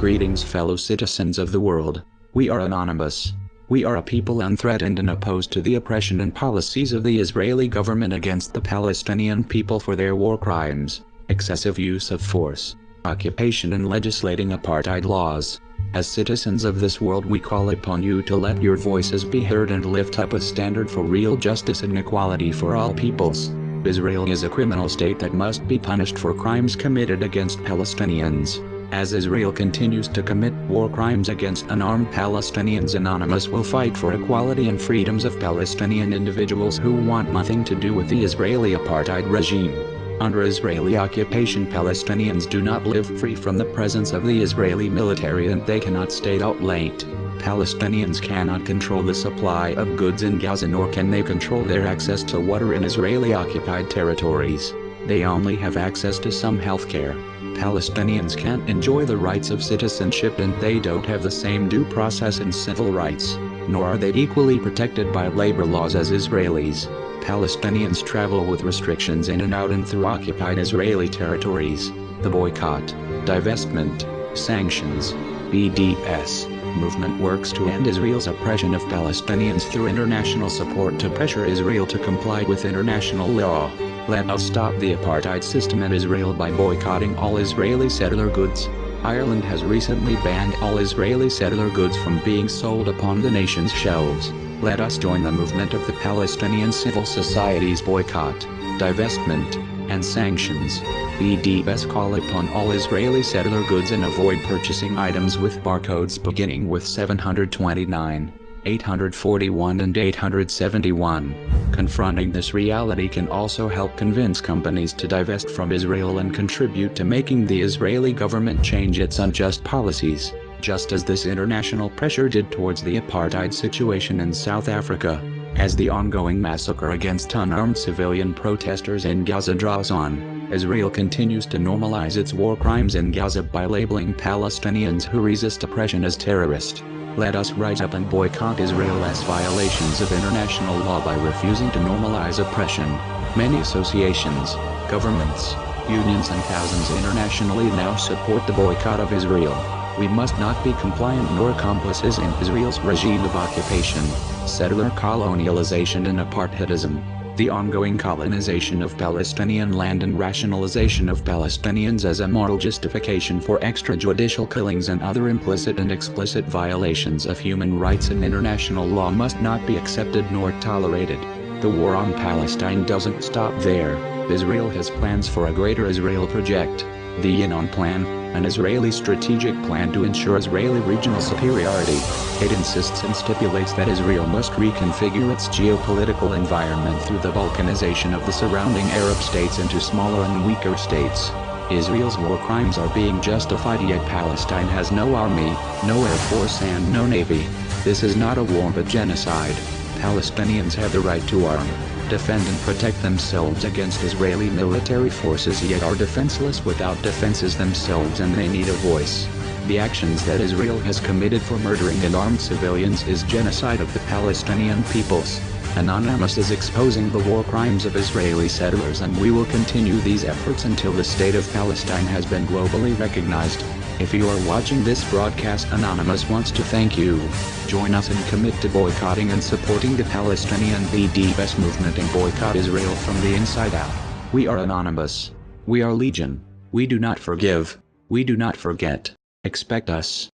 Greetings, fellow citizens of the world. We are anonymous. We are a people unthreatened and opposed to the oppression and policies of the Israeli government against the Palestinian people for their war crimes, excessive use of force, occupation and legislating apartheid laws. As citizens of this world, we call upon you to let your voices be heard and lift up a standard for real justice and equality for all peoples. Israel is a criminal state that must be punished for crimes committed against Palestinians. As Israel continues to commit war crimes against unarmed Palestinians Anonymous will fight for equality and freedoms of Palestinian individuals who want nothing to do with the Israeli apartheid regime. Under Israeli occupation, Palestinians do not live free from the presence of the Israeli military, and they cannot stay out late. Palestinians cannot control the supply of goods in Gaza, nor can they control their access to water in Israeli-occupied territories. They only have access to some healthcare. Palestinians can't enjoy the rights of citizenship, and they don't have the same due process and civil rights, nor are they equally protected by labor laws as Israelis. Palestinians travel with restrictions in and out and through occupied Israeli territories. The boycott, divestment, sanctions, BDS movement works to end Israel's oppression of Palestinians through international support to pressure Israel to comply with international law. Let us stop the apartheid system in Israel by boycotting all Israeli settler goods. Ireland has recently banned all Israeli settler goods from being sold upon the nation's shelves. Let us join the movement of the Palestinian civil society's boycott, divestment, and sanctions. BDS call upon all Israeli settler goods and avoid purchasing items with barcodes beginning with 729, 841 and 871. Confronting this reality can also help convince companies to divest from Israel and contribute to making the Israeli government change its unjust policies, just as this international pressure did towards the apartheid situation in South Africa. As the ongoing massacre against unarmed civilian protesters in Gaza draws on, Israel continues to normalize its war crimes in Gaza by labeling Palestinians who resist oppression as terrorists. Let us rise up and boycott Israel's violations of international law by refusing to normalize oppression. Many associations, governments, unions and thousands internationally now support the boycott of Israel. We must not be compliant nor accomplices in Israel's regime of occupation, settler colonialization and apartheidism. The ongoing colonization of Palestinian land and rationalization of Palestinians as a moral justification for extrajudicial killings and other implicit and explicit violations of human rights and international law must not be accepted nor tolerated. The war on Palestine doesn't stop there. Israel has plans for a Greater Israel project, the Yinon Plan, an Israeli strategic plan to ensure Israeli regional superiority. It insists and stipulates that Israel must reconfigure its geopolitical environment through the balkanization of the surrounding Arab states into smaller and weaker states. Israel's war crimes are being justified, yet Palestine has no army, no air force and no navy. This is not a war but genocide. Palestinians have the right to arm, defend and protect themselves against Israeli military forces, yet are defenseless without defenses themselves, and they need a voice. The actions that Israel has committed for murdering unarmed civilians is genocide of the Palestinian peoples. Anonymous is exposing the war crimes of Israeli settlers, and we will continue these efforts until the state of Palestine has been globally recognized. If you are watching this broadcast, Anonymous wants to thank you. Join us and commit to boycotting and supporting the Palestinian BDS movement and boycott Israel from the inside out. We are Anonymous. We are Legion. We do not forgive. We do not forget. Expect us.